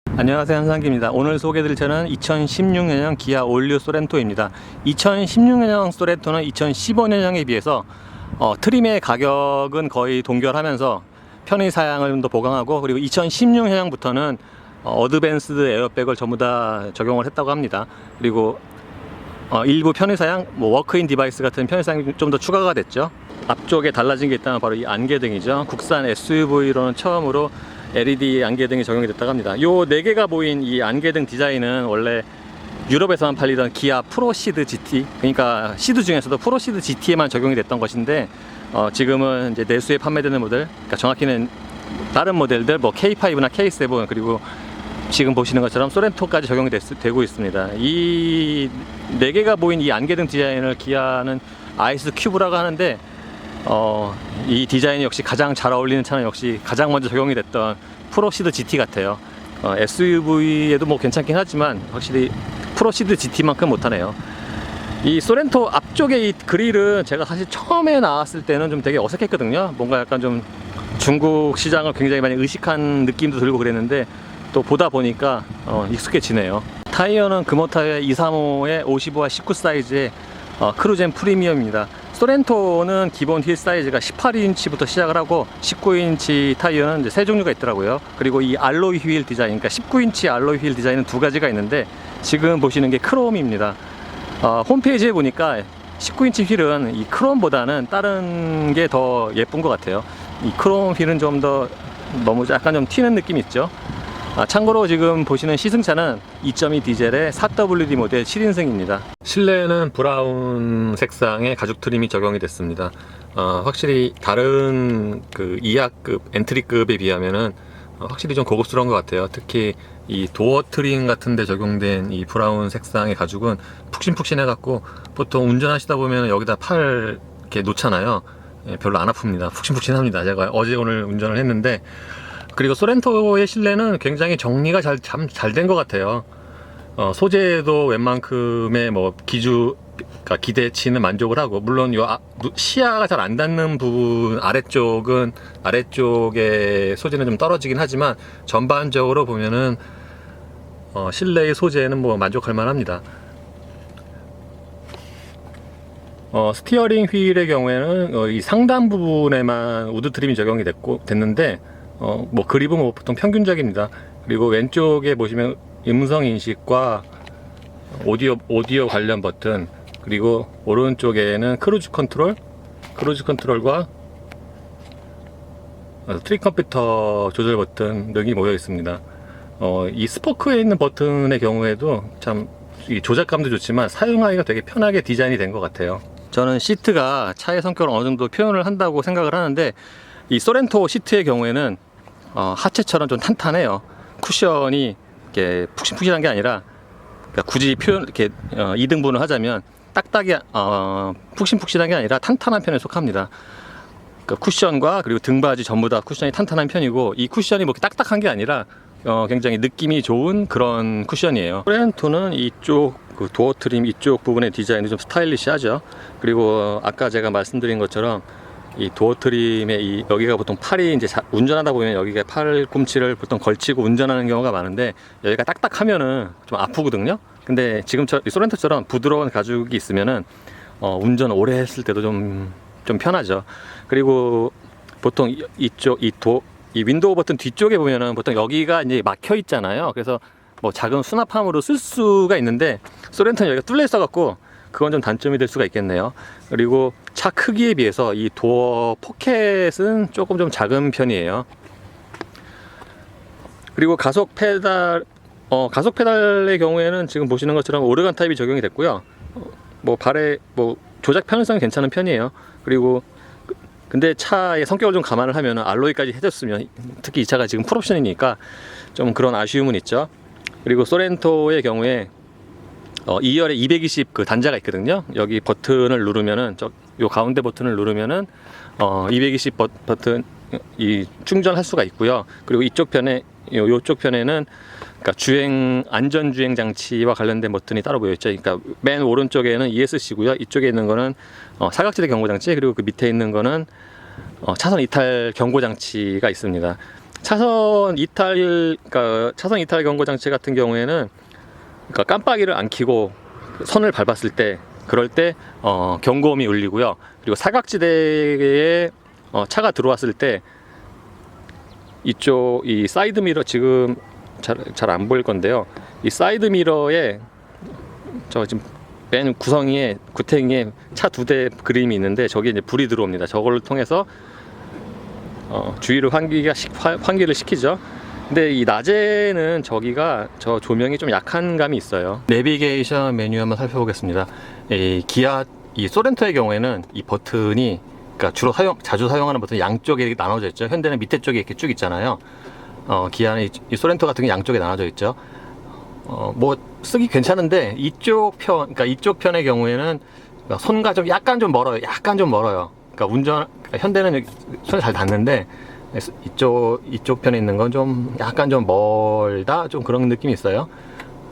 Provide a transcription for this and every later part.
안녕하세요, 한상기입니다. 오늘 소개해드릴 차는 2016년형 기아 올류 소렌토입니다. 2016년형 소렌토는 2015년형에 비해서 트림의 가격은 거의 동결하면서 편의 사양을 좀 더 보강하고, 그리고 2016년형부터는 어드밴스드 에어백을 전부 다 적용을 했다고 합니다. 그리고 일부 편의 사양, 워크인 디바이스 같은 편의 사양이 좀 더 추가가 됐죠. 앞쪽에 달라진 게 있다면 바로 이 안개등이죠. 국산 SUV로는 처음으로 LED 안개등이 적용이 됐다고 합니다. 요 4개가 보인 이 안개등 디자인은 원래 유럽에서만 팔리던 기아 프로시드 GT, 그러니까 시드 중에서도 프로시드 GT에만 적용이 됐던 것인데, 지금은 이제 내수에 판매되는 모델, 그러니까 정확히는 다른 모델들 K5나 K7, 그리고 지금 보시는 것처럼 소렌토까지 적용이 되고 있습니다. 이 4개가 보인 이 안개등 디자인을 기아는 아이스 큐브라고 하는데, 이 디자인이 역시 가장 잘 어울리는 차는 역시 가장 먼저 적용이 됐던 프로시드 GT 같아요. SUV에도 괜찮긴 하지만 확실히 프로시드 GT만큼 못하네요. 이 소렌토 앞쪽에 이 그릴은 제가 사실 처음에 나왔을 때는 좀 되게 어색했거든요. 뭔가 약간 좀 중국 시장을 굉장히 많이 의식한 느낌도 들고 그랬는데, 또 보다 보니까 익숙해지네요. 타이어는 금호 타이어 235에 55와 19 사이즈의 크루젠 프리미엄입니다. 소렌토는 기본 휠 사이즈가 18인치부터 시작을 하고 19인치 타이어는 이제 세 종류가 있더라고요. 그리고 이 알로이 휠 디자인, 그러니까 19인치 알로이 휠 디자인은 2가지가 있는데, 지금 보시는 게 크롬입니다. 홈페이지에 보니까 19인치 휠은 이 크롬보다는 다른 게 더 예쁜 것 같아요. 이 크롬 휠은 좀 더 너무 약간 좀 튀는 느낌이 있죠. 참고로 지금 보시는 시승차는 2.2 디젤의 4WD 모델 7인승입니다. 실내에는 브라운 색상의 가죽 트림이 적용이 됐습니다. 확실히 다른 그 이하급, 엔트리급에 비하면은 확실히 좀 고급스러운 것 같아요. 특히 이 도어 트림 같은 데 적용된 이 브라운 색상의 가죽은 푹신푹신해 갖고, 보통 운전하시다 보면 여기다 팔 이렇게 놓잖아요. 별로 안 아픕니다. 푹신푹신합니다. 제가 어제 오늘 운전을 했는데, 그리고 소렌토의 실내는 굉장히 정리가 참 잘 된 것 같아요. 소재도 웬만큼의 그러니까 기대치는 만족을 하고, 물론 시야가 잘 안 닿는 부분 아래쪽의 소재는 좀 떨어지긴 하지만, 전반적으로 보면은 실내의 소재는 만족할 만합니다. 스티어링 휠의 경우에는 이 상단 부분에만 우드 트림이 적용이 됐는데, 그립은 보통 평균적입니다. 그리고 왼쪽에 보시면 음성 인식과 오디오 관련 버튼, 그리고 오른쪽에는 크루즈 컨트롤과 트릭 컴퓨터 조절 버튼 등이 모여 있습니다. 이 스포크에 있는 버튼의 경우에도 참 이 조작감도 좋지만 사용하기가 되게 편하게 디자인이 된 것 같아요. 저는 시트가 차의 성격을 어느 정도 표현을 한다고 생각을 하는데, 이 소렌토 시트의 경우에는 하체처럼 좀 탄탄해요. 쿠션이 이렇게 푹신푹신한 게 아니라, 그러니까 굳이 이렇게 2등분을 하자면 딱딱이 푹신푹신한 게 아니라 탄탄한 편에 속합니다. 그러니까 쿠션과 그리고 등받이 전부 다 쿠션이 탄탄한 편이고, 이 쿠션이 딱딱한 게 아니라 굉장히 느낌이 좋은 그런 쿠션이에요. 소렌토는 이쪽 도어 트림 이쪽 부분의 디자인이 좀 스타일리시하죠. 그리고 아까 제가 말씀드린 것처럼 이 도어 트림의 여기가 보통 팔이 이제 운전하다 보면 여기가 팔꿈치를 보통 걸치고 운전하는 경우가 많은데, 여기가 딱딱하면은 좀 아프거든요. 근데 지금 소렌토처럼 부드러운 가죽이 있으면은 운전 오래 했을 때도 좀 편하죠. 그리고 보통 이 윈도우 버튼 뒤쪽에 보면은 보통 여기가 이제 막혀 있잖아요. 그래서 작은 수납함으로 쓸 수가 있는데, 소렌토는 여기가 뚫려 있어 갖고 그건 좀 단점이 될 수가 있겠네요. 그리고 차 크기에 비해서 이 도어 포켓은 조금 좀 작은 편이에요. 그리고 가속 페달의 경우에는 지금 보시는 것처럼 오르간 타입이 적용이 됐고요. 발에 조작 편의성이 괜찮은 편이에요. 그리고 근데 차의 성격을 좀 감안을 하면 알로이까지 해줬으면, 특히 이 차가 지금 풀옵션이니까 좀 그런 아쉬움은 있죠. 그리고 소렌토의 경우에 2열에 220 그 단자가 있거든요. 여기 버튼을 누르면은 요 가운데 버튼을 누르면은 220 버튼 이 충전할 수가 있고요. 그리고 이쪽 편에는 그러니까 안전 주행 장치와 관련된 버튼이 따로 보여 있죠. 그러니까 맨 오른쪽에는 ESC고요. 이쪽에 있는 거는 사각지대 경고 장치, 그리고 그 밑에 있는 거는 차선 이탈 경고 장치가 있습니다. 차선 이탈, 그러니까 차선 이탈 경고 장치 같은 경우에는 그러니까 깜빡이를 안 켜고 선을 밟았을 때, 그럴 때 경고음이 울리고요. 그리고 사각지대에 차가 들어왔을 때 이쪽 이 사이드 미러, 지금 잘 안 보일 건데요. 이 사이드 미러에 저 지금 맨 구성이에, 구탱이에 차 2대 그림이 있는데 저기에 이제 불이 들어옵니다. 저걸 통해서 주위를 환기를 시키죠. 근데 이 낮에는 저기가 저 조명이 좀 약한 감이 있어요. 내비게이션 메뉴 한번 살펴보겠습니다. 이 기아 이 소렌토의 경우에는 이 버튼이, 그러니까 자주 사용하는 버튼이 양쪽에 이렇게 나눠져 있죠. 현대는 밑에 쪽에 이렇게 쭉 있잖아요. 기아는 이 소렌토 같은 게 양쪽에 나눠져 있죠. 뭐 쓰기 괜찮은데 그러니까 이쪽 편의 경우에는 손과 좀 약간 좀 멀어요. 그러니까 현대는 손에 잘 닿는데 이쪽 편에 있는 건 좀 약간 좀 멀다, 좀 그런 느낌이 있어요.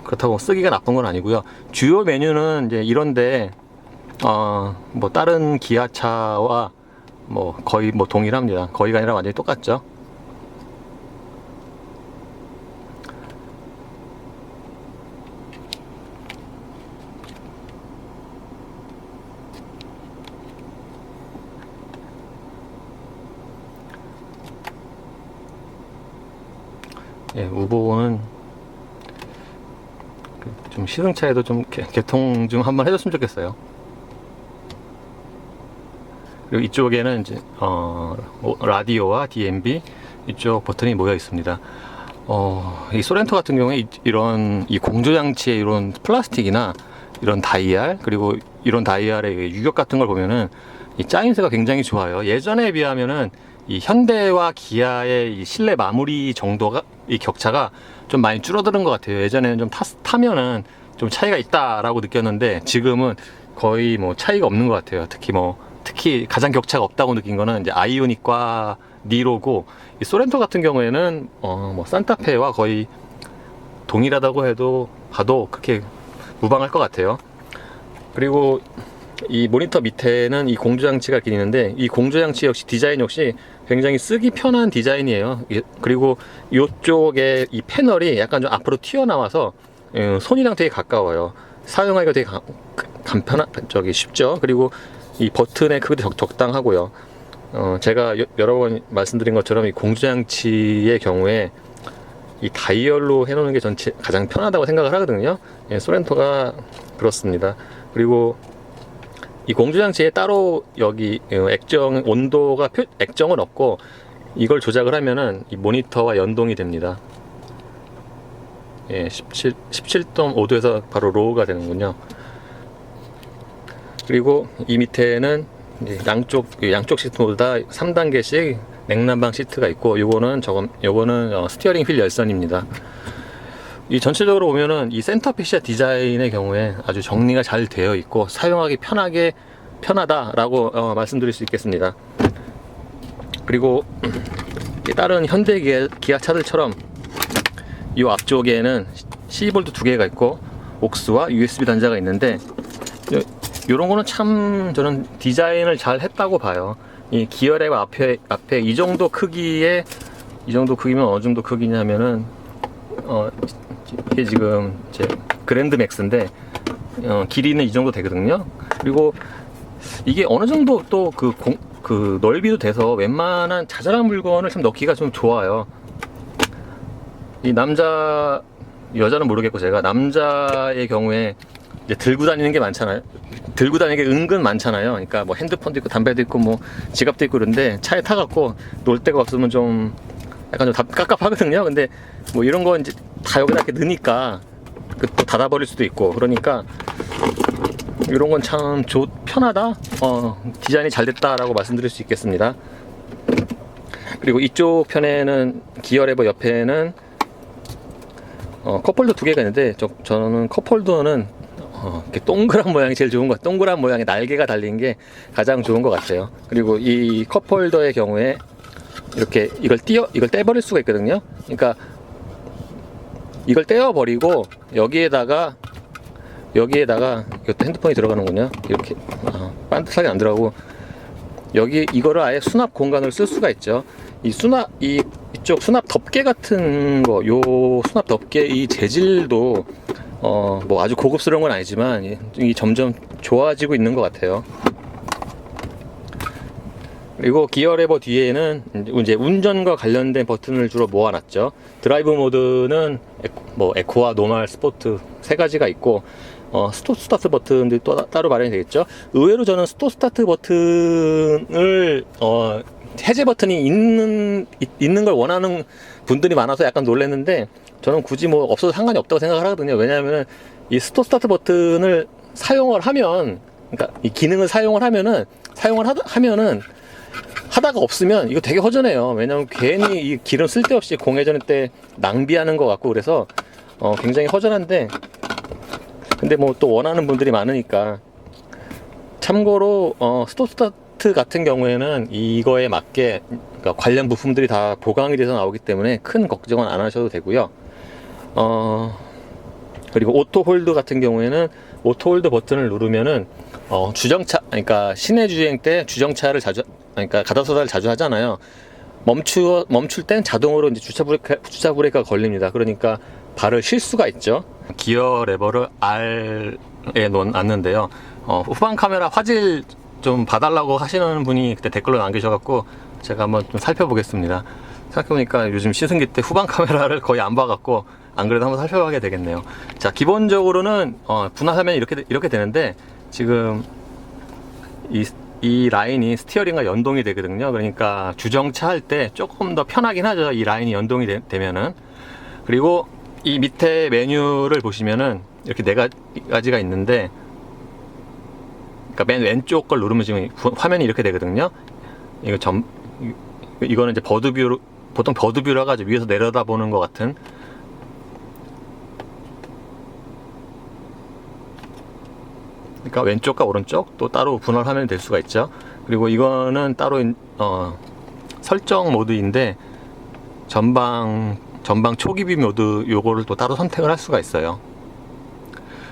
그렇다고 쓰기가 나쁜 건 아니고요. 주요 메뉴는 이제 이런데 뭐 다른 기아차와 뭐 거의 뭐 동일합니다. 거의가 아니라 완전히 똑같죠. 예, 우보는 좀 시승차에도 좀 개통 좀 한번 해줬으면 좋겠어요. 그리고 이쪽에는 이제 라디오와 DMB 이쪽 버튼이 모여 있습니다. 이 소렌토 같은 경우에 이런 이 공조 장치의 이런 플라스틱이나 이런 다이알, 그리고 이런 다이알의 유격 같은 걸 보면은 이 짜임새가 굉장히 좋아요. 예전에 비하면은 이 현대와 기아의 이 실내 마무리 정도가, 이 격차가 좀 많이 줄어드는 것 같아요. 예전에는 좀 타면은 좀 차이가 있다라고 느꼈는데 지금은 거의 뭐 차이가 없는 것 같아요. 특히 가장 격차가 없다고 느낀 거는 이제 아이오닉과 니로고, 이 소렌토 같은 경우에는 뭐 산타페와 거의 동일하다고 봐도 그렇게 무방할 것 같아요. 그리고 이 모니터 밑에는 이 공조장치가 이렇게 있는데, 이 공조장치 역시 디자인 역시 굉장히 쓰기 편한 디자인이에요. 그리고 이쪽에 이 패널이 약간 좀 앞으로 튀어나와서 손이랑 되게 가까워요. 사용하기가 되게 쉽죠. 그리고 이 버튼의 크기도 적당하고요. 제가 여러 번 말씀드린 것처럼 이 공조장치의 경우에 이 다이얼로 해놓는 게 가장 편하다고 생각을 하거든요. 예, 소렌토가 그렇습니다. 그리고 이 공조장치에 따로 여기 온도가 액정은 없고, 이걸 조작을 하면은 이 모니터와 연동이 됩니다. 예, 17.5도에서 바로 로우가 되는군요. 그리고 이 밑에는 양쪽 시트마다 3단계씩 냉난방 시트가 있고, 요거는 스티어링 휠 열선입니다. 이 전체적으로 보면은 이 센터피시아 디자인의 경우에 아주 정리가 잘 되어 있고 사용하기 편하다라고 말씀드릴 수 있겠습니다. 그리고 다른 현대 기아 차들처럼 이 앞쪽에는 C볼트 2개가 있고 옥스와 USB 단자가 있는데, 이런 거는 참 저는 디자인을 잘 했다고 봐요. 이 기어렉 앞에 이 정도 크기면 어느 정도 크기냐면은 이게 지금 제 그랜드 맥스인데 길이는 이 정도 되거든요. 그리고 이게 어느 정도 또 그 넓이도 돼서 웬만한 자잘한 물건을 참 넣기가 좀 좋아요. 이 여자는 모르겠고, 제가 남자의 경우에 이제 들고 다니는 게 많잖아요. 들고 다니는 게 은근 많잖아요. 그러니까 뭐 핸드폰도 있고 담배도 있고 뭐 지갑도 있고, 그런데 차에 타갖고 놀 데가 없으면 좀 약간 좀 깝깝하거든요. 근데 뭐 이런 거 이제 다 여기다 이렇게 넣으니까 또 닫아버릴 수도 있고, 그러니까 이런 건 참 편하다, 디자인이 잘 됐다라고 말씀드릴 수 있겠습니다. 그리고 이쪽 편에는 기어레버 옆에는 컵홀더 2개가 있는데, 저는 컵홀더는 이렇게 동그란 모양이 제일 좋은 것 같아요. 동그란 모양의 날개가 달린 게 가장 좋은 것 같아요. 그리고 이 컵홀더의 경우에 이렇게 이걸 떼버릴 수가 있거든요. 그러니까 이걸 떼어버리고 여기에다가 이것도 핸드폰이 들어가는군요. 이렇게 반듯하게 안 들어가고, 이거를 아예 수납 공간으로 쓸 수가 있죠. 이쪽 이쪽 수납 덮개 같은 거, 요 수납 덮개 이 재질도 뭐 아주 고급스러운 건 아니지만 이 점점 좋아지고 있는 것 같아요. 그리고 기어 레버 뒤에는 이제 운전과 관련된 버튼을 주로 모아놨죠. 드라이브 모드는 뭐 에코와 노멀, 스포트 세 가지가 있고 스톱 스타트 버튼들이 또 따로 마련이 되겠죠. 의외로 저는 스톱 스타트 버튼을 해제 버튼이 있는 걸 원하는 분들이 많아서 약간 놀랐는데, 저는 굳이 뭐 없어도 상관이 없다고 생각을 하거든요. 왜냐하면 이 스톱 스타트 버튼을 사용을 하면, 그러니까 이 기능을 사용을 하면은 하다가 없으면 이거 되게 허전해요. 왜냐면 괜히 이 기름 쓸데없이 공회전 때 낭비하는 것 같고, 그래서 굉장히 허전한데, 근데 뭐 또 원하는 분들이 많으니까. 참고로 스톱 스타트 같은 경우에는 이거에 맞게, 그러니까 관련 부품들이 다 보강이 돼서 나오기 때문에 큰 걱정은 안 하셔도 되고요. 그리고 오토 홀드 같은 경우에는 오토 홀드 버튼을 누르면은 주정차, 그러니까 시내 주행 때 주정차를 그러니까 가다서다를 자주 하잖아요. 멈출 땐 자동으로 이제 주차 브레이크가 걸립니다. 그러니까 발을 쉴 수가 있죠. 기어 레버를 R에 놨는데요. 후방 카메라 화질 좀 봐달라고 하시는 분이 그때 댓글로 남기셔갖고 제가 한번 좀 살펴보겠습니다. 생각해보니까 요즘 시승기 때 후방 카메라를 거의 안 봐갖고 안 그래도 한번 살펴보게 되겠네요. 자, 기본적으로는 분할 화면이 이렇게 되는데, 지금 이 라인이 스티어링과 연동이 되거든요. 그러니까 주정차 할 때 조금 더 편하긴 하죠, 이 라인이 연동이 되면은. 그리고 이 밑에 메뉴를 보시면은 이렇게 네 가지가 있는데, 그러니까 맨 왼쪽 걸 누르면 지금 화면이 이렇게 되거든요. 이거는 이제 버드뷰로, 보통 버드뷰라 가지고 위에서 내려다보는 것 같은. 그러니까 왼쪽과 오른쪽 또 따로 분할 화면이 될 수가 있죠. 그리고 이거는 따로 설정 모드인데, 전방 초기비 모드, 요거를 또 따로 선택을 할 수가 있어요.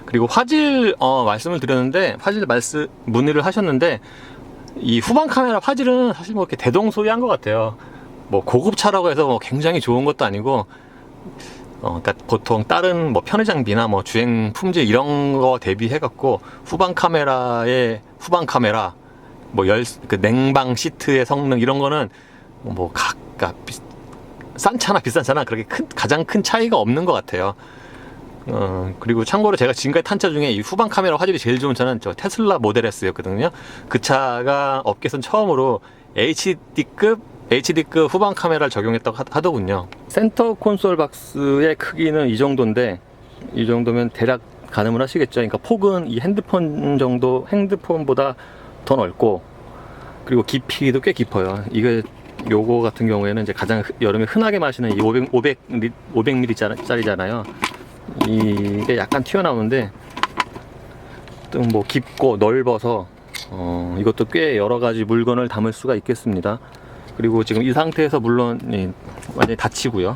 그리고 화질 말씀을 드렸는데, 문의를 하셨는데, 이 후방 카메라 화질은 사실 뭐 이렇게 대동소이한 것 같아요. 뭐 고급차라고 해서 뭐 굉장히 좋은 것도 아니고, 그러니까 보통 다른 뭐 편의장비나 뭐 주행 품질 이런 거 대비해 갖고 후방 카메라 뭐 그 냉방 시트의 성능 이런 거는 뭐 각각 싼 차나 비싼 차나 그렇게 가장 큰 차이가 없는 것 같아요. 그리고 참고로 제가 지금까지 탄 차 중에 이 후방 카메라 화질이 제일 좋은 차는 저 테슬라 모델 S였거든요. 그 차가 업계에선 처음으로 HD급 후방 카메라를 적용했다고 하더군요. 센터 콘솔 박스의 크기는 이 정도인데, 이 정도면 대략 가늠을 하시겠죠. 그러니까 폭은 이 핸드폰보다 더 넓고, 그리고 깊이도 꽤 깊어요. 요거 같은 경우에는 이제 가장 여름에 흔하게 마시는 이 500ml 짜리잖아요. 이게 약간 튀어나오는데, 또 뭐 깊고 넓어서 이것도 꽤 여러 가지 물건을 담을 수가 있겠습니다. 그리고 지금 이 상태에서 물론 완전히 닫히고요.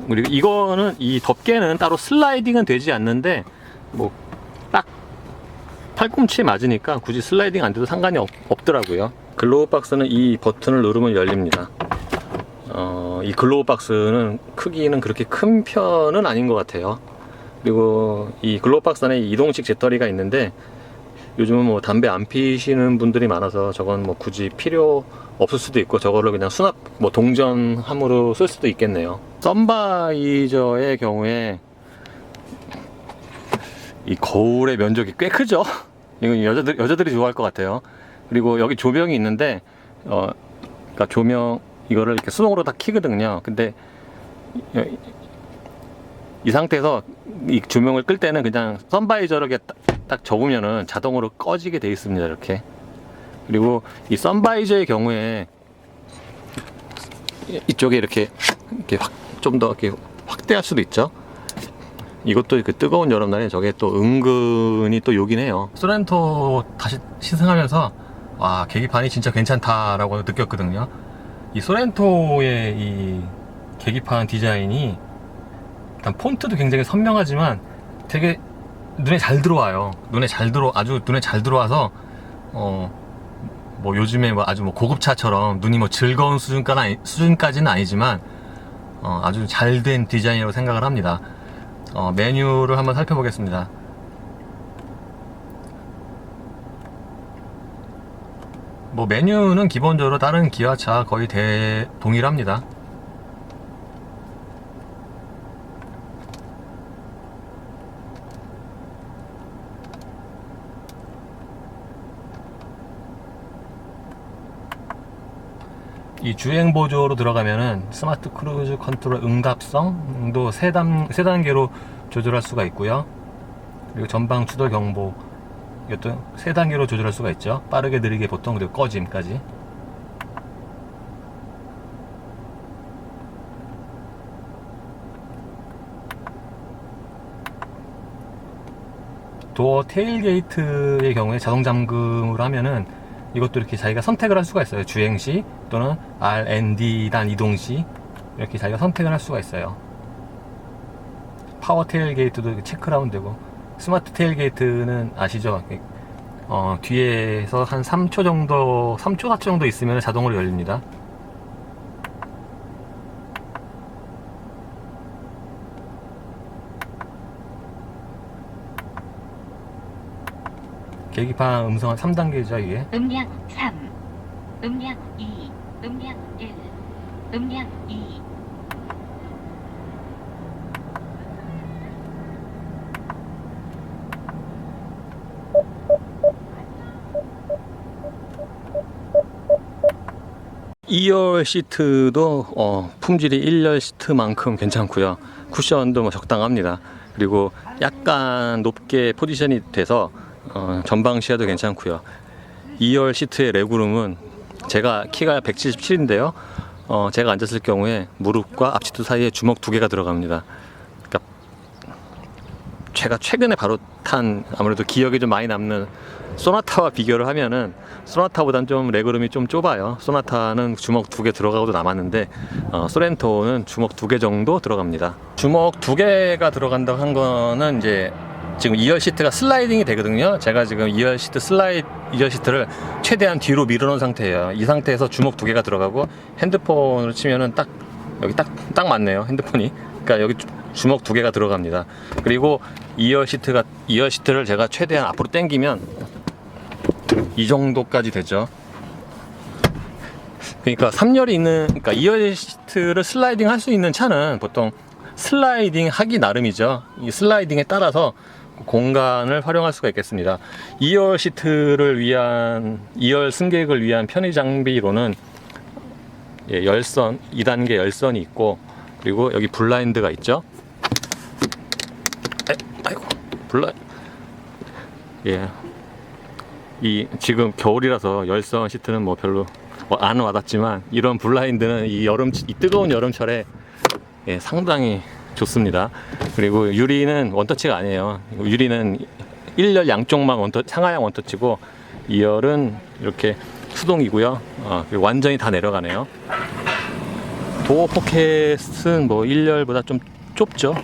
그리고 이거는, 이 덮개는 따로 슬라이딩은 되지 않는데 뭐 딱 팔꿈치에 맞으니까 굳이 슬라이딩 안 돼도 상관이 없더라고요. 글로우 박스는 이 버튼을 누르면 열립니다. 이 글로우 박스는 크기는 그렇게 큰 편은 아닌 것 같아요. 그리고 이 글로우 박스 안에 이동식 재떨이가 있는데, 요즘은 뭐 담배 안 피시는 분들이 많아서 저건 뭐 굳이 필요 없을 수도 있고, 저거를 그냥 수납 뭐 동전함으로 쓸 수도 있겠네요. 선바이저의 경우에 이 거울의 면적이 꽤 크죠. 이건 여자들이 좋아할 것 같아요. 그리고 여기 조명이 있는데, 그러니까 조명 이거를 이렇게 수동으로 다 켜거든요. 근데 이 상태에서 이 조명을 끌 때는 그냥 선바이저를 이렇게 딱 접으면은 자동으로 꺼지게 되어 있습니다. 이렇게. 그리고 이 선바이저의 경우에 이쪽에 이렇게 좀 더 이렇게 확대할 수도 있죠. 이것도 그 뜨거운 여름날에 저게 또 은근히 또 요긴 해요. 소렌토 다시 시승하면서 와, 계기판이 진짜 괜찮다라고 느꼈거든요. 이 소렌토의 이 계기판 디자인이 일단 폰트도 굉장히 선명하지만 되게 눈에 잘 들어와요. 아주 눈에 잘 들어와서 뭐 요즘에 뭐 아주 뭐 고급차처럼 눈이 뭐 즐거운 수준까지는 아니지만 아주 잘 된 디자인이라고 생각을 합니다. 메뉴를 한번 살펴보겠습니다. 뭐 메뉴는 기본적으로 다른 기아차 거의 동일합니다. 이 주행 보조로 들어가면은 스마트 크루즈 컨트롤 응답성도 세 단계로 조절할 수가 있고요. 그리고 전방 추돌 경보 이것도 세 단계로 조절할 수가 있죠. 빠르게 느리게 보통 그리고 꺼짐까지. 도어 테일게이트의 경우에 자동 잠금을 하면은 이것도 이렇게 자기가 선택을 할 수가 있어요. 주행시 또는 R&D단 이동시 이렇게 자기가 선택을 할 수가 있어요. 파워 테일게이트도 체크라운 되고, 스마트 테일게이트는 아시죠? 뒤에서 한 3초 정도, 3초 4초 정도 있으면 자동으로 열립니다. 계기판 음성은 3단계죠, 이게. 음량 3, 음량 2, 음량 1, 음량 2.2열 시트도 품질이 1열 시트만큼 괜찮고요. 쿠션도 뭐 적당합니다. 그리고 약간 높게 포지션이 돼서 전방 시야도 괜찮고요. 2열 시트의 레그룸은 제가 키가 177인데요. 제가 앉았을 경우에 무릎과 앞치두 사이에 주먹 2개가 들어갑니다. 그러니까 제가 최근에 바로 탄 아무래도 기억이 좀 많이 남는 소나타와 비교를 하면은 소나타보단 좀 레그룸이 좀 좁아요. 소나타는 주먹 2개 들어가고도 남았는데 소렌토는 주먹 2개 정도 들어갑니다. 주먹 2개가 들어간다고 한 거는 이제 지금 2열 시트가 슬라이딩이 되거든요. 제가 지금 2열 시트를 최대한 뒤로 밀어놓은 상태예요. 이 상태에서 주먹 2개가 들어가고, 핸드폰으로 치면은 딱 여기 딱 맞네요. 핸드폰이. 그러니까 여기 주먹 2개가 들어갑니다. 그리고 2열 시트를 제가 최대한 앞으로 당기면 이 정도까지 되죠. 그러니까 3열이 있는, 그러니까 2열 시트를 슬라이딩 할 수 있는 차는 보통 슬라이딩 하기 나름이죠. 이 슬라이딩에 따라서 공간을 활용할 수가 있겠습니다. 2열 시트를 위한, 2열 승객을 위한 편의 장비로는 열선, 2단계 열선이 있고, 그리고 여기 블라인드가 있죠. 아이고, 지금 겨울이라서 열선 시트는 뭐 별로 안 와닿지만, 이런 블라인드는 이 뜨거운 여름철에 상당히 좋습니다. 그리고 유리는 원터치가 아니에요. 유리는 1열 양쪽만 상하향 원터치고, 2열은 이렇게 수동이고요. 그리고 완전히 다 내려가네요. 도어 포켓은 뭐 1열보다 좀 좁죠.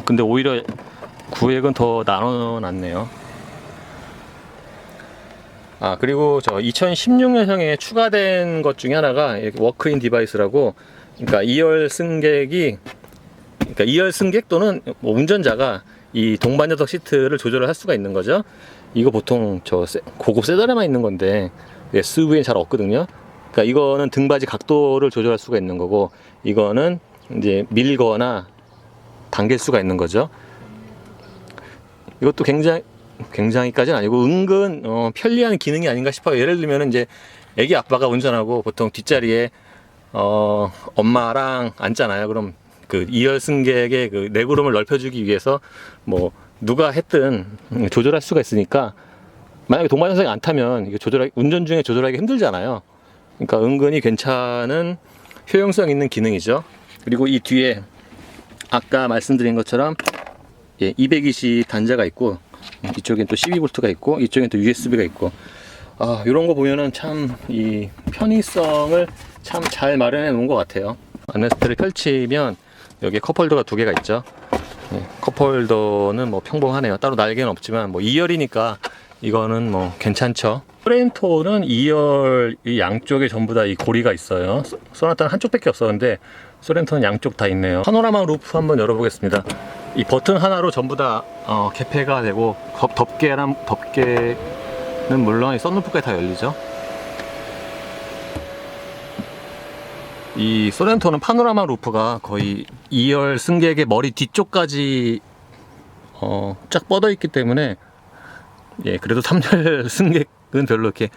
근데 오히려 구획은 더 나눠놨네요. 그리고 저 2016년형에 추가된 것 중에 하나가 이렇게 워크인 디바이스라고, 그러니까 2열 승객 또는 뭐 운전자가 이 동반 좌석 시트를 조절을 할 수가 있는 거죠. 이거 보통 저 고급 세단에만 있는 건데 SUV엔 잘 없거든요. 그러니까 이거는 등받이 각도를 조절할 수가 있는 거고, 이거는 이제 밀거나 당길 수가 있는 거죠. 이것도 굉장히까지는 아니고 은근 편리한 기능이 아닌가 싶어요. 예를 들면 이제 애기 아빠가 운전하고 보통 뒷자리에 엄마랑 앉잖아요. 그럼 그 2열 승객의 그 레그룸을 넓혀주기 위해서 뭐 누가 했든 조절할 수가 있으니까, 만약에 동반 좌석이 안 타면 이거 운전 중에 조절하기 힘들잖아요. 그러니까 은근히 괜찮은 효용성 있는 기능이죠. 그리고 이 뒤에 아까 말씀드린 것처럼 220 단자가 있고, 이쪽엔 또 12V가 있고, 이쪽엔 또 USB가 있고, 이런 거 보면은 참 이 편의성을 참 잘 마련해 놓은 것 같아요. 안레스트를 펼치면 여기에 컵홀더가 2개가 있죠. 컵홀더는 뭐 평범하네요. 따로 날개는 없지만 뭐 2열이니까 이거는 뭐 괜찮죠. 소렌토는 2열 이 양쪽에 전부 다 이 고리가 있어요. 소나타는 한쪽밖에 없었는데 소렌토는 양쪽 다 있네요. 파노라마 루프 한번 열어보겠습니다. 이 버튼 하나로 전부 다 개폐가 되고 덮개는 물론 이 썬루프까지 다 열리죠. 이 소렌토는 파노라마 루프가 거의 2열 승객의 머리 뒤쪽까지 쫙 뻗어 있기 때문에 예, 그래도 3열 승객은 별로 이렇게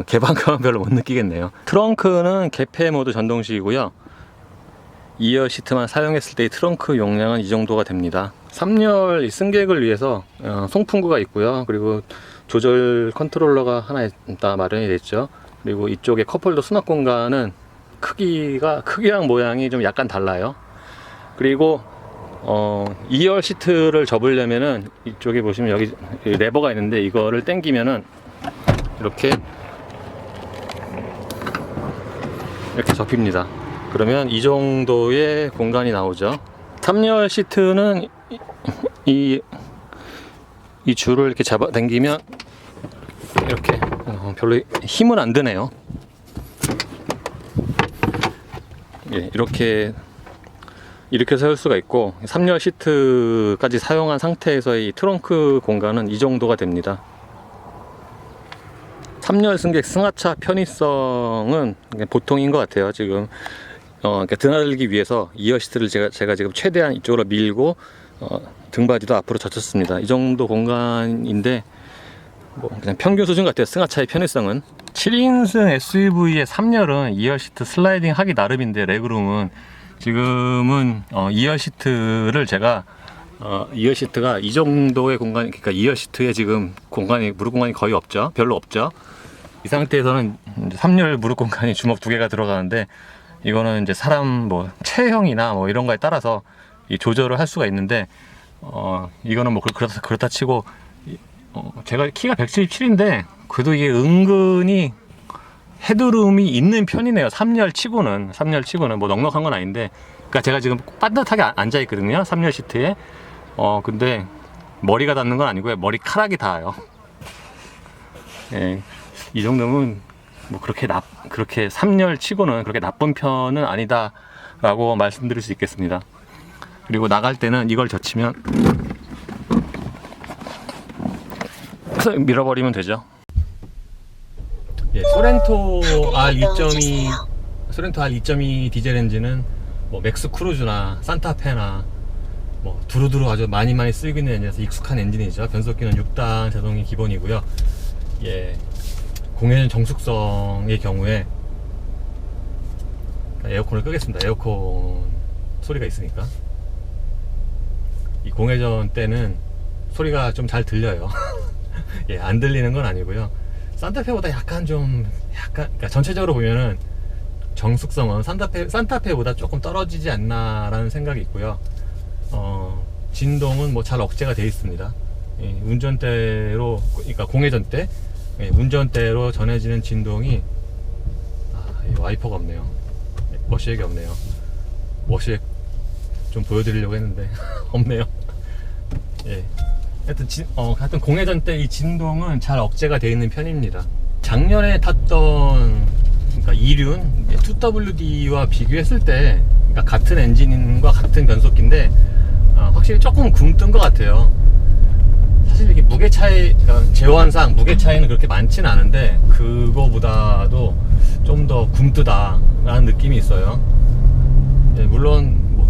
개방감은 별로 못 느끼겠네요. 트렁크는 개폐 모드 전동식이고요. 2열 시트만 사용했을 때 트렁크 용량은 이 정도가 됩니다. 3열 승객을 위해서 송풍구가 있고요. 그리고 조절 컨트롤러가 하나 있다 마련이 됐죠. 그리고 이쪽에 컵홀더 수납 공간은 크기랑 모양이 좀 약간 달라요. 그리고 2열 시트를 접으려면은 이쪽에 보시면 여기 레버가 있는데 이거를 당기면은 이렇게 접힙니다. 그러면 이 정도의 공간이 나오죠. 3열 시트는 이 줄을 이렇게 잡아 당기면 이렇게 별로 힘은 안 드네요. 예, 이렇게 세울 수가 있고 3열 시트까지 사용한 상태에서의 이 트렁크 공간은 이 정도가 됩니다. 3열 승객 승하차 편의성은 보통인 것 같아요. 지금 그러니까 드나들기 위해서 2열 시트를 제가 지금 최대한 이쪽으로 밀고 등받이도 앞으로 젖혔습니다. 이 정도 공간인데 뭐 그냥 평균 수준 같아요. 승하차의 편의성은. 7인승 SUV의 3열은 2열 시트 슬라이딩 하기 나름인데 레그룸은 지금은 2열 시트를 제가 2열 시트가 이 정도의 공간, 그러니까 2열 시트에 지금 무릎 공간이 거의 없죠. 별로 없죠. 이 상태에서는 3열 무릎 공간이 주먹 2개가 들어가는데 이거는 이제 사람 뭐 체형이나 뭐 이런 거에 따라서 이 조절을 할 수가 있는데 이거는 뭐 그렇다 치고 제가 키가 177인데 그래도 이게 은근히 헤드룸이 있는 편이네요. 3열 치고는 뭐 넉넉한 건 아닌데, 그러니까 제가 지금 빤듯하게 앉아 있거든요. 3열 시트에. 근데 머리가 닿는 건 아니고요. 머리카락이 닿아요. 예, 이 정도면 뭐 그렇게 3열 치고는 그렇게 나쁜 편은 아니다라고 말씀드릴 수 있겠습니다. 그리고 나갈 때는 이걸 젖히면 밀어버리면 되죠. 예, 소렌토 R2.2 디젤 엔진은 뭐 맥스 크루즈나 산타페나 뭐 두루두루 아주 많이 쓰이고 있는 엔진에서 익숙한 엔진이죠. 변속기는 6단 제동이 기본이고요. 예, 공해전 정숙성의 경우에 에어컨을 끄겠습니다. 에어컨 소리가 있으니까. 이 공해전 때는 소리가 좀 잘 들려요. 예, 안 들리는 건 아니고요. 산타페보다 그러니까 전체적으로 보면은 정숙성은 산타페보다 조금 떨어지지 않나라는 생각이 있고요. 진동은 뭐 잘 억제가 되어 있습니다. 예, 운전대로, 그러니까 공회전 때, 예, 운전대로 전해지는 진동이, 와이퍼가 없네요. 예, 워시액이 없네요. 워시액 좀 보여드리려고 했는데, 없네요. 예. 하여튼 공회전 때 이 진동은 잘 억제가 되어 있는 편입니다. 작년에 탔던 그러니까 2륜 2WD와 비교했을 때, 그러니까 같은 엔진과 같은 변속기인데 확실히 조금 굼뜬 것 같아요. 사실 이게 무게 차이, 그러니까 제원상 무게 차이는 그렇게 많지는 않은데 그거보다도 좀 더 굼뜨다라는 느낌이 있어요. 예, 물론 뭐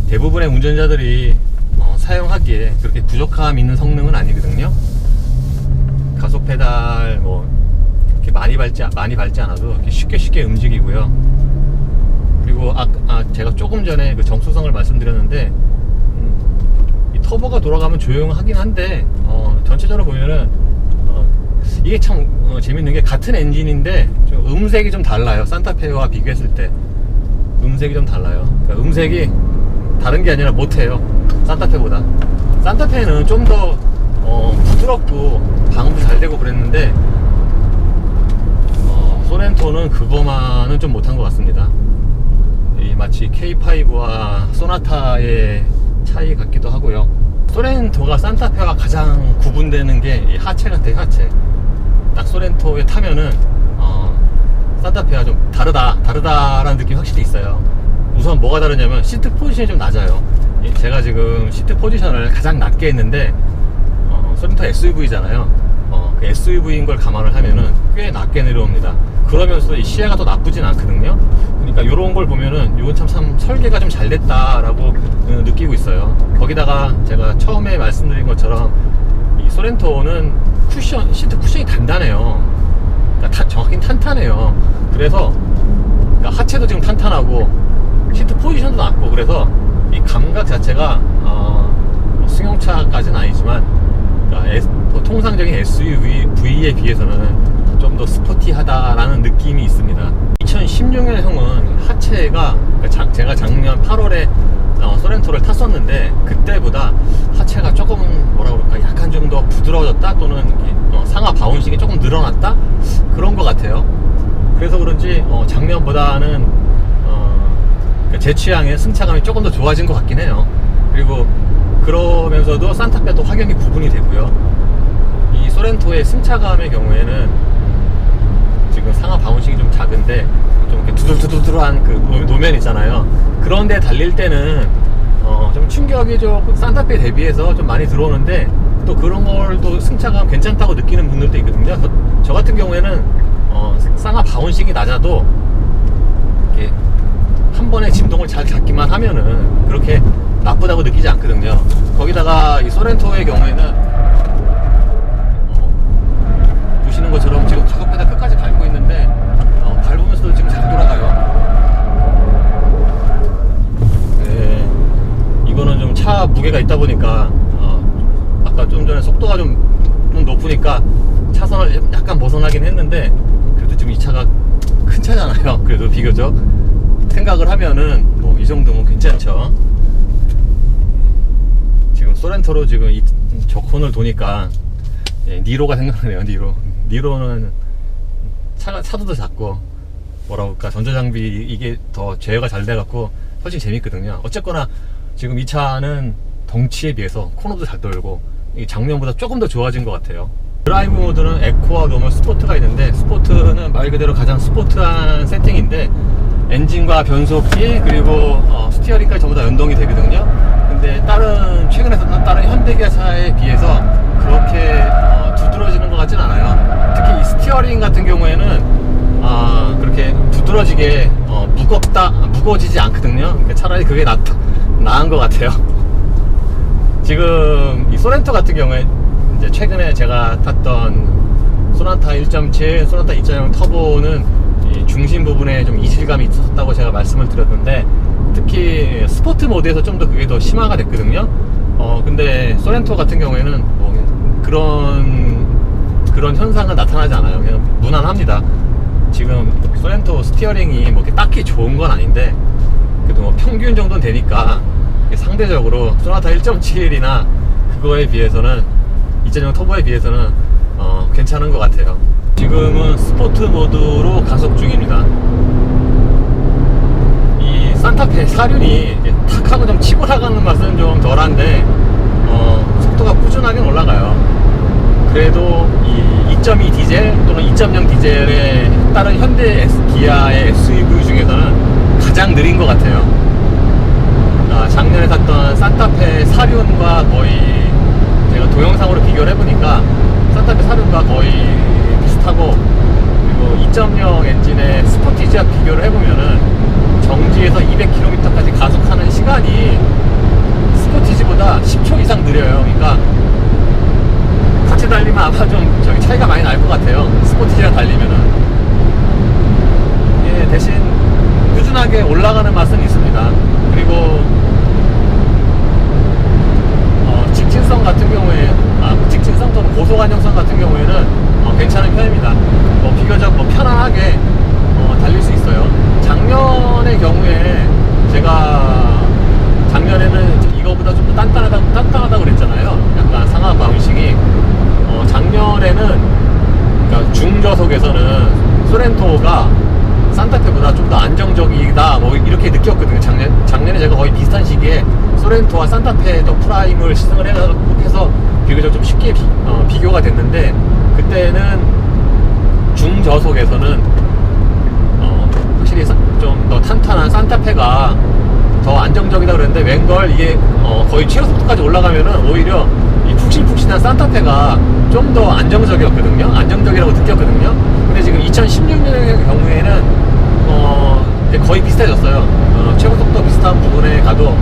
대부분의 운전자들이 사용하기에 그렇게 부족함 있는 성능은 아니거든요. 가속 페달 뭐 이렇게 많이 밟지 않아도 이렇게 쉽게 움직이고요. 그리고 제가 조금 전에 그 정수성을 말씀드렸는데 이 터보가 돌아가면 조용하긴 한데 전체적으로 보면은 이게 참 재밌는 게 같은 엔진인데 좀 음색이 좀 달라요. 산타페와 비교했을 때 음색이 좀 달라요. 그러니까 음색이 다른 게 아니라 못해요. 산타페보다. 산타페는 좀 더 부드럽고 방음도 잘 되고 그랬는데 소렌토는 그거만은 좀 못한 것 같습니다. 마치 K5와 소나타의 차이 같기도 하고요. 소렌토가 산타페와 가장 구분되는 게 하체 같아요. 하체. 딱 소렌토에 타면은 산타페와 좀 다르다라는 느낌이 확실히 있어요. 우선 뭐가 다르냐면 시트 포지션이 좀 낮아요. 제가 지금 시트 포지션을 가장 낮게 했는데 소렌토 SUV잖아요. 그 SUV인 걸 감안을 하면은 꽤 낮게 내려옵니다. 그러면서 이 시야가 더 나쁘진 않거든요. 그러니까 이런 걸 보면은 이건 참 설계가 좀 잘 됐다라고 느끼고 있어요. 거기다가 제가 처음에 말씀드린 것처럼 이 소렌토는 시트 쿠션이 단단해요. 그러니까 정확히 탄탄해요. 그래서 그러니까 하체도 지금 탄탄하고 시트 포지션도 낮고, 그래서 이 감각 자체가 승용차까지는 아니지만 그러니까 통상적인 SUV에 비해서는 좀 더 스포티하다라는 느낌이 있습니다. 2016년형은 하체가 제가 작년 8월에 소렌토를 탔었는데 그때보다 하체가 조금 뭐라 그럴까 약간 좀 더 부드러워졌다, 또는 상하 바운싱이 조금 늘어났다, 그런 것 같아요. 그래서 그런지 작년보다는 제 취향의 승차감이 조금 더 좋아진 것 같긴 해요. 그리고 그러면서도 산타페도 확연히 구분이 되고요. 이 소렌토의 승차감의 경우에는 지금 상하 바운싱이 좀 작은데 좀 이렇게 두들두들한 그 노면 있잖아요. 그런데 달릴 때는 좀 충격이 좀 산타페 대비해서 좀 많이 들어오는데, 또 그런 걸 또 승차감 괜찮다고 느끼는 분들도 있거든요. 저 같은 경우에는 상하 바운싱이 낮아도 이렇게 한 번에 진동을 잘 잡기만 하면은 그렇게 나쁘다고 느끼지 않거든요. 거기다가 이 소렌토의 경우에는 보시는 것처럼 지금 가속 페달 끝까지 밟고 있는데 밟으면서도 지금 잘 돌아가요. 네, 이거는 좀 차 무게가 있다 보니까 아까 좀 전에 속도가 좀 높으니까 차선을 약간 벗어나긴 했는데, 그래도 지금 이 차가 큰 차잖아요. 그래도 비교적 생각을 하면은 뭐 이 정도면 괜찮죠. 지금 소렌토로 지금 이 저콘을 도니까 니로가 생각나네요. 니로는 차도 더 작고 뭐라 그럴까 전자장비 이게 더 제어가 잘 돼갖고 훨씬 재밌거든요. 어쨌거나 지금 이 차는 덩치에 비해서 코너도 잘 돌고 작년보다 조금 더 좋아진 것 같아요. 드라이브 모드는 에코와 노멀 스포트가 있는데, 스포트는 말 그대로 가장 스포트한 세팅인데 엔진과 변속기 그리고 스티어링까지 전부 다 연동이 되거든요. 근데 최근에 썼던 다른 현대기아 차에 비해서 그렇게 두드러지는 것 같진 않아요. 특히 이 스티어링 같은 경우에는 그렇게 두드러지게 무거워지지 않거든요. 그러니까 차라리 그게 나은 것 같아요. 지금 이 소렌토 같은 경우에 이제 최근에 제가 탔던 소나타 1.7, 소나타 2.0 터보는 이 중심 부분에 좀 이질감이 있었다고 제가 말씀을 드렸는데, 특히 스포트 모드에서 좀 더 그게 더 심화가 됐거든요. 근데 소렌토 같은 경우에는 뭐 그런 현상은 나타나지 않아요. 그냥 무난합니다. 지금 소렌토 스티어링이 뭐 이렇게 딱히 좋은 건 아닌데, 그래도 뭐 평균 정도는 되니까 상대적으로 소나타 1.7이나 그거에 비해서는 2.0 터보에 비해서는 괜찮은 것 같아요. 지금은 스포트 모드로 가속 중입니다. 이 산타페 사륜이 탁 하고 좀 치고 나가는 맛은 좀 덜한데 속도가 꾸준하게 올라가요. 그래도 이 2.2 디젤 또는 2.0 디젤에 따른 현대 기아의 SUV 중에서는 가장 느린 것 같아요. 작년에 탔던 산타페 사륜과 거의 제가 동영상으로 비교를 해보니까 산타페 사륜과 거의 비슷하고, 그리고 2.0 엔진의 스포티지와 비교를 해보면은 정지에서 200km까지 가속하는 시간이 스포티지보다 10초 이상 느려요. 그러니까 같이 달리면 아마 좀 차이가 많이 날 것 같아요. 스포티지랑 달리면은. 대신 꾸준하게 올라가는 맛은 있습니다. 그리고 직진성 같은 경우에 직진성 또는 고속안정성 같은 경우에는 괜찮은 편입니다. 비교적 편안하게 달릴 수 있어요. 작년의 경우에 제가 작년에는 이거보다 좀 더 단단하다고 그랬잖아요. 약간 상하 바운싱이 작년에는 그러니까 중저속에서는 소렌토가 산타페보다 좀 더 안정적이다 뭐 이렇게 느꼈거든요. 작년에 제가 거의 비슷한 시기에 소렌토와 산타페 더 프라임을 시승을 해서 비교적 좀 쉽게 비교가 됐는데, 그때는 중저속에서는 확실히 좀 더 탄탄한 산타페가 더 안정적이다 그랬는데 웬걸 이게 거의 최고 속도까지 올라가면은 오히려 이 푹신푹신한 산타페가 좀 더 안정적이었거든요. 안정적이라고 느꼈거든요. 근데 지금 2016년의 경우에는 이제 거의 비슷해졌어요. 최고 속도 비슷한 부분에 가도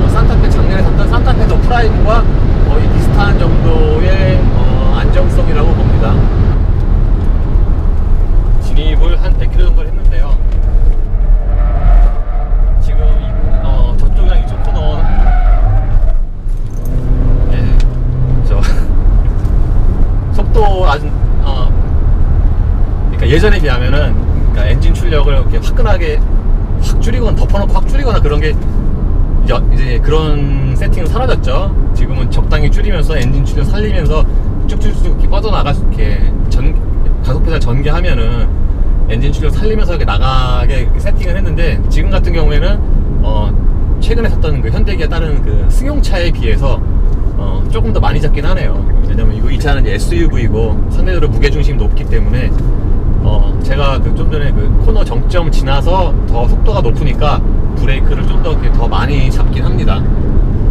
산타페 작년에 샀던 산타페도 프라임과 거의 비슷한 정도의 안정성이라고 봅니다. 진입을 한 100km 정도 했는데요. 지금 저쪽이랑 이쪽 코너 속도 아주 그러니까 예전에 비하면은 그러니까 엔진 출력을 이렇게 화끈하게 확 줄이거나 덮어놓고 확 줄이거나 그런 게 이제 그런 세팅은 사라졌죠. 지금은 적당히 줄이면서 엔진 출력 살리면서 쭉쭉쭉 이렇게 뻗어나갈 수 있게 가속 페달 전개하면은 엔진 출력 살리면서 이렇게 나가게 이렇게 세팅을 했는데 지금 같은 경우에는 최근에 샀던 그 현대기아 다른 그 승용차에 비해서 조금 더 많이 잡긴 하네요. 왜냐면 이 차는 이제 SUV고 상대적으로 무게중심이 높기 때문에 제가 좀 전에 그 코너 정점 지나서 더 속도가 높으니까 브레이크를 좀 더 많이 잡긴 합니다.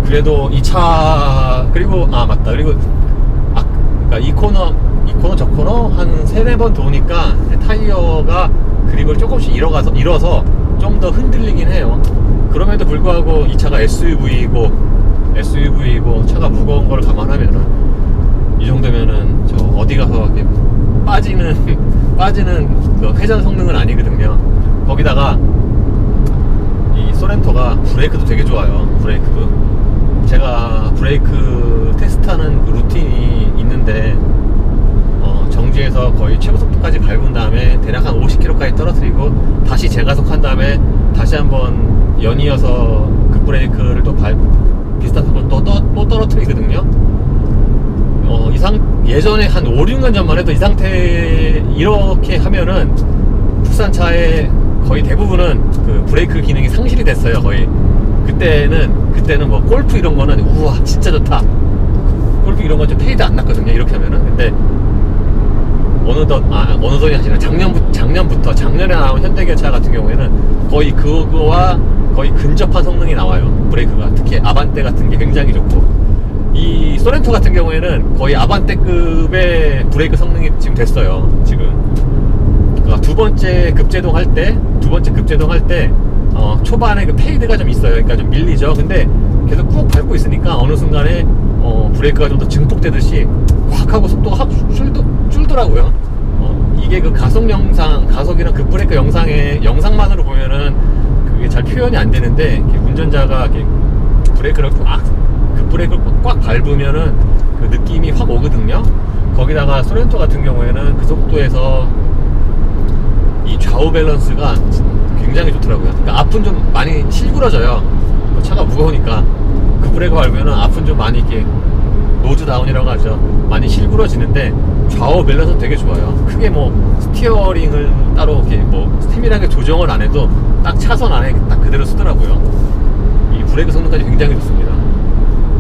그래도 이 차 그리고 맞다 그리고 그러니까 이 코너 저 코너 한 3-4번 도니까 타이어가 그립을 조금씩 잃어서 좀 더 흔들리긴 해요. 그럼에도 불구하고 이 차가 SUV이고 차가 무거운 걸 감안하면은 이 정도면은 저 어디 가서 이렇게 빠지는 그 회전 성능은 아니거든요. 거기다가 이 소렌토가 브레이크도 되게 좋아요. 브레이크도 제가 브레이크 테스트하는 그 루틴이 있는데 정지에서 거의 최고 속도까지 밟은 다음에 대략 한 50km까지 떨어뜨리고 다시 재가속한 다음에 다시 한번 연이어서 급브레이크를 또 비슷한 속도로 또 떨어뜨리거든요. 예전에 한 5-6년 전만 해도 이 상태 이렇게 하면은 국산차의 거의 대부분은 그 브레이크 기능이 상실이 됐어요. 거의 그때는 뭐 골프 이런 거는 우와 진짜 좋다. 골프 이런 건 좀 페이드 안 났거든요. 이렇게 하면은. 근데 어느덧이 아니라 작년에 나온 현대기아 차 같은 경우에는 거의 그거와 거의 근접한 성능이 나와요. 브레이크가 특히 아반떼 같은 게 굉장히 좋고 이 소렌토 같은 경우에는 거의 아반떼급의 브레이크 성능이 지금 됐어요. 지금 그러니까 두 번째 급제동 할 때 초반에 그 페이드가 좀 있어요. 그러니까 좀 밀리죠. 근데 계속 꾹 밟고 있으니까 어느 순간에 브레이크가 좀 더 증폭되듯이 확 하고 속도가 확 줄더라고요. 이게 그 가속이랑 급브레이크 영상만으로 보면은 그게 잘 표현이 안 되는데 운전자가 이렇게 급브레이크를 꽉 밟으면은 그 느낌이 확 오거든요. 거기다가 소렌토 같은 경우에는 그 속도에서 이 좌우 밸런스가 굉장히 좋더라고요. 그러니까 앞은 좀 많이 실구러져요. 차가 무거우니까 급브레이크 밟으면은 앞은 좀 많이 이렇게 노즈 다운이라고 하죠. 많이 실구러지는데 좌우 밸런스 되게 좋아요. 크게 뭐 스티어링을 따로 이렇게 뭐 세밀하게 조정을 안 해도 딱 차선 안에 딱 그대로 쓰더라고요. 이 브레이크 성능까지 굉장히 좋습니다.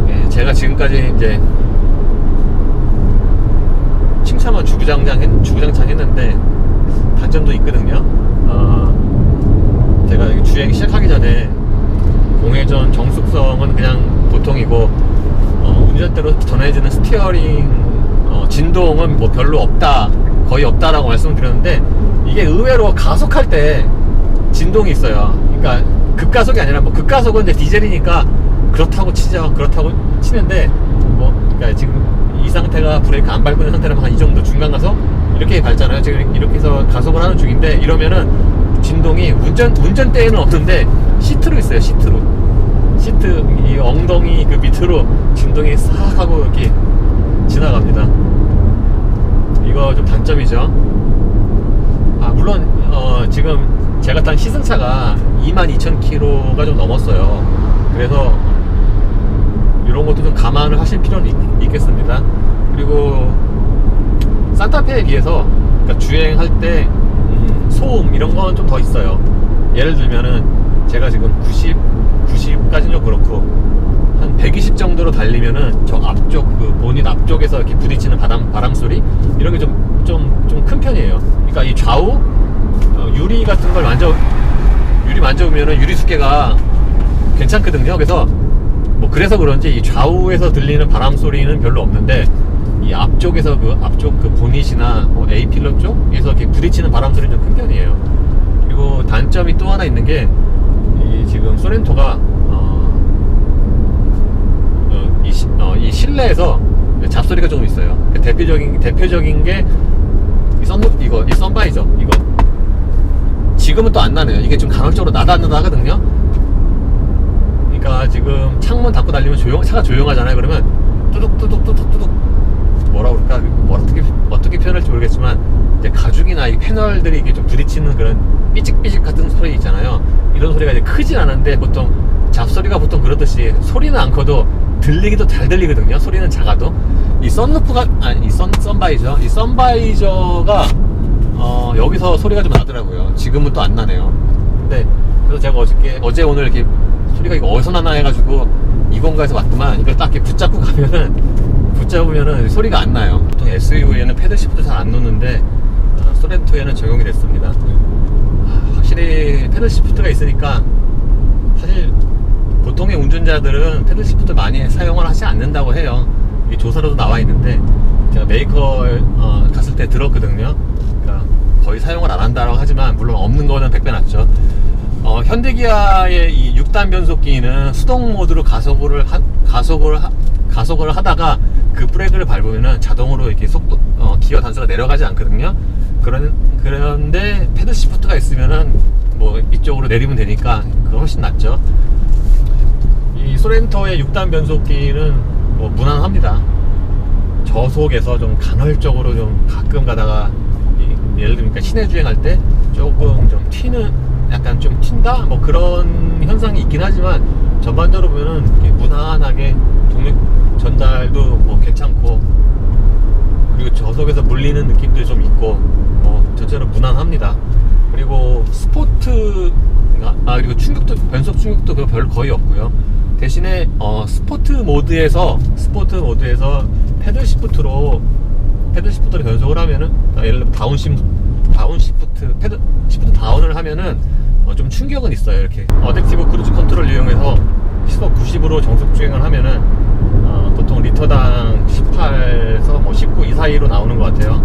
예, 제가 지금까지 이제 칭찬만 주구장창 했는데 단점도 있거든요. 제가 주행 시작하기 전에 공회전 정숙성은 그냥 보통이고 운전대로 전해지는 스티어링 진동은 뭐 별로 없다, 거의 없다라고 말씀을 드렸는데 이게 의외로 가속할 때 진동이 있어요. 그러니까 급가속이 아니라 뭐 급가속은 이제 디젤이니까 그렇다고 치는데 그러니까 지금 이 상태가 브레이크 안 밟고 있는 상태라면 한 이 정도 중간 가속 이렇게 밟잖아요. 지금 이렇게 해서 가속을 하는 중인데 이러면은 진동이 운전대에는 없는데 시트로 있어요. 시트 이 엉덩이 그 밑으로 진동이 싹 하고 이렇게 지나갑니다. 이거 좀 단점이죠. 물론 지금 제가 탄 시승차가 22,000km가 좀 넘었어요. 그래서 이런 것도 좀 감안을 하실 필요는 있겠습니다. 그리고 산타페에 비해서 그러니까 주행할 때 소음 이런 건 좀 더 있어요. 예를 들면은 제가 지금 90까지는 좀 그렇고 한 120 정도로 달리면은 저 앞쪽 그 보닛 앞쪽에서 이렇게 부딪히는 바람 소리 이런 게 좀 큰 편이에요. 그러니까 이 좌우 유리 같은 걸 유리 만져보면은 유리 두께가 괜찮거든요. 그래서 뭐 그래서 그런지 이 좌우에서 들리는 바람 소리는 별로 없는데 이 앞쪽에서 그 앞쪽 그 보닛이나 뭐 A 필러 쪽에서 이렇게 부딪히는 바람 소리는 좀 큰 편이에요. 그리고 단점이 또 하나 있는 게 이 지금 소렌토가 이 실내에서 잡소리가 조금 있어요. 대표적인 게 이 선바이저 이거 지금은 또 안 나네요. 이게 좀 간헐적으로 나다 하거든요. 그러니까 지금 창문 닫고 달리면 차가 조용하잖아요. 그러면 뚜둑뚜둑 뭐라 그럴까 어떻게 표현할지 모르겠지만 이제 가죽이나 이 패널들이 이게 좀 부딪히는 그런 삐직삐직 같은 소리 있잖아요. 이런 소리가 이제 크진 않은데 보통 잡소리가 보통 그렇듯이 소리는 안 커도 들리기도 잘 들리거든요. 소리는 작아도 이 선루프가 아니 이 선바이저가 여기서 소리가 좀 나더라고요. 지금은 또 안 나네요. 근데 그래서 제가 어제 오늘 이렇게 소리가 이거 어디서 나나 해가지고 이건가에서 왔구만. 이걸 딱 이렇게 붙잡으면은 소리가 안 나요. 보통 SUV에는 패들 시프트 잘 안 놓는데 소렌토에는 적용이 됐습니다. 확실히 패들 시프트가 있으니까 사실 보통의 운전자들은 패들 시프트 많이 사용을 하지 않는다고 해요. 이게 조사로도 나와 있는데 제가 메이커 갔을 때 들었거든요. 그러니까 거의 사용을 안 한다고 하지만 물론 없는 거는 100배 낫죠. 현대기아의 이 6단 변속기는 수동 모드로 가속을 하다가 그 브레이크를 밟으면은 자동으로 이렇게 기어 단수가 내려가지 않거든요. 그런데 패들 시프트가 있으면은 뭐 이쪽으로 내리면 되니까 그거 훨씬 낫죠. 이 소렌토의 6단 변속기는 뭐 무난합니다. 저속에서 좀 간헐적으로 좀 가끔 가다가 예를 들면 시내 주행할 때 조금 좀 약간 좀 튄다? 뭐 그런 현상이 있긴 하지만 전반적으로 보면은 무난하게 동력 전달도 뭐 괜찮고 그리고 저속에서 물리는 느낌도 좀 있고 전체로 무난합니다. 그리고 그리고 변속 충격도 별 거의 없고요. 대신에 스포트 모드에서 패들 시프트로 변속을 하면은 예를 들어 시프트 다운을 하면은 좀 충격은 있어요. 이렇게 어댑티브 크루즈 컨트롤 이용해서 시속 90으로 정속 주행을 하면은 보통 리터당 18에서 뭐 19 이 사이로 나오는 것 같아요.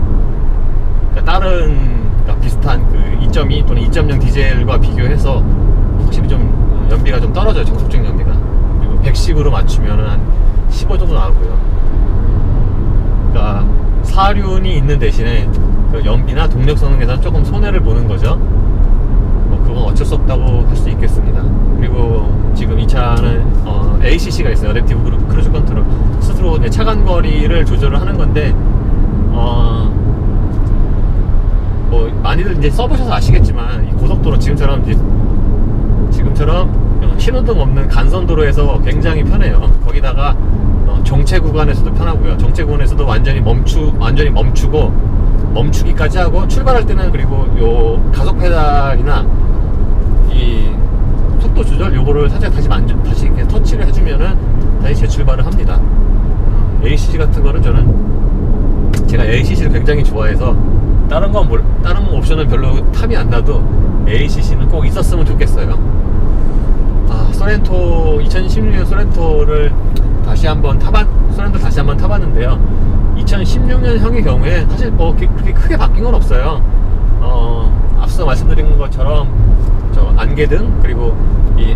그러니까 비슷한 그 2.2 또는 2.0 디젤과 비교해서 확실히 좀 연비가 좀 떨어져요. 정속 주행 연비가. 그리고 110으로 맞추면은 한 15 정도 나오고요. 그러니까 사륜이 있는 대신에 그 연비나 동력 성능에서 조금 손해를 보는 거죠. 그건 어쩔 수 없다고 할 수 있겠습니다. 그리고 지금 이 차는 ACC가 있어요. 어댑티브 크루즈 컨트롤. 스스로 차간 거리를 조절을 하는 건데 뭐 많이들 이제 써보셔서 아시겠지만 이 고속도로 지금처럼 신호등 없는 간선도로에서 굉장히 편해요. 거기다가 정체 구간에서도 편하고요. 정체 구간에서도 완전히 멈추고 멈추기까지 하고 출발할 때는 그리고 요 가속 페달이나 이 속도 조절 요거를 살짝 다시 이렇게 터치를 해주면은 다시 재출발을 합니다. ACC 같은 거는 제가 ACC를 굉장히 좋아해서 다른 옵션은 별로 탐이 안 나도 ACC는 꼭 있었으면 좋겠어요. 소렌토 2016년 소렌토를 다시 한번 타봤는데요. 2016년형의 경우에 사실 뭐 그렇게 크게 바뀐 건 없어요. 앞서 말씀드린 것처럼 안개등 그리고 이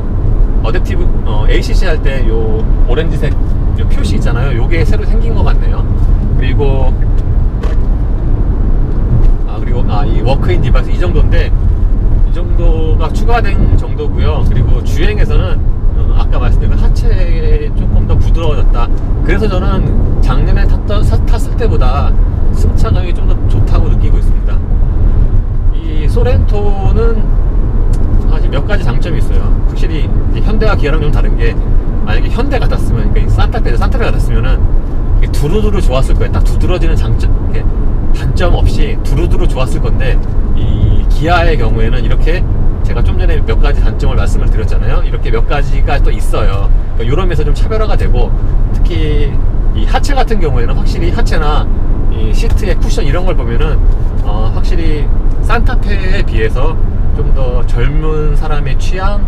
어댑티브 ACC 할 때 요 오렌지색 요 표시 있잖아요. 요게 새로 생긴 것 같네요. 그리고 이 워크인 디바이스 이 정도인데 이 정도가 추가된 정도고요. 그리고 주행에서는 아까 말씀드린 하체 조금 더 부드러워졌다. 그래서 저는 작년에 탔을 때보다 승차감이 좀 더 좋다고 느끼고 있습니다. 이 소렌토는 사실 몇 가지 장점이 있어요. 확실히 현대와 기아랑 좀 다른 게 만약에 현대 같았으면 그러니까 산타페 같았으면은 두루두루 좋았을 거예요. 딱 두드러지는 단점 없이 두루두루 좋았을 건데 이 기아의 경우에는 이렇게 제가 좀 전에 몇 가지 단점을 말씀을 드렸잖아요. 이렇게 몇 가지가 또 있어요. 그러니까 이런 면에서 좀 차별화가 되고 특히 이 하체 같은 경우에는 확실히 하체나 이 시트의 쿠션 이런 걸 보면은 확실히 산타페에 비해서 좀 더 젊은 사람의 취향에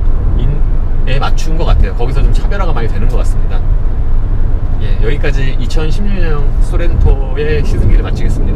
맞춘 것 같아요. 거기서 좀 차별화가 많이 되는 것 같습니다. 예, 여기까지 2016년 소렌토의 시승기를 마치겠습니다.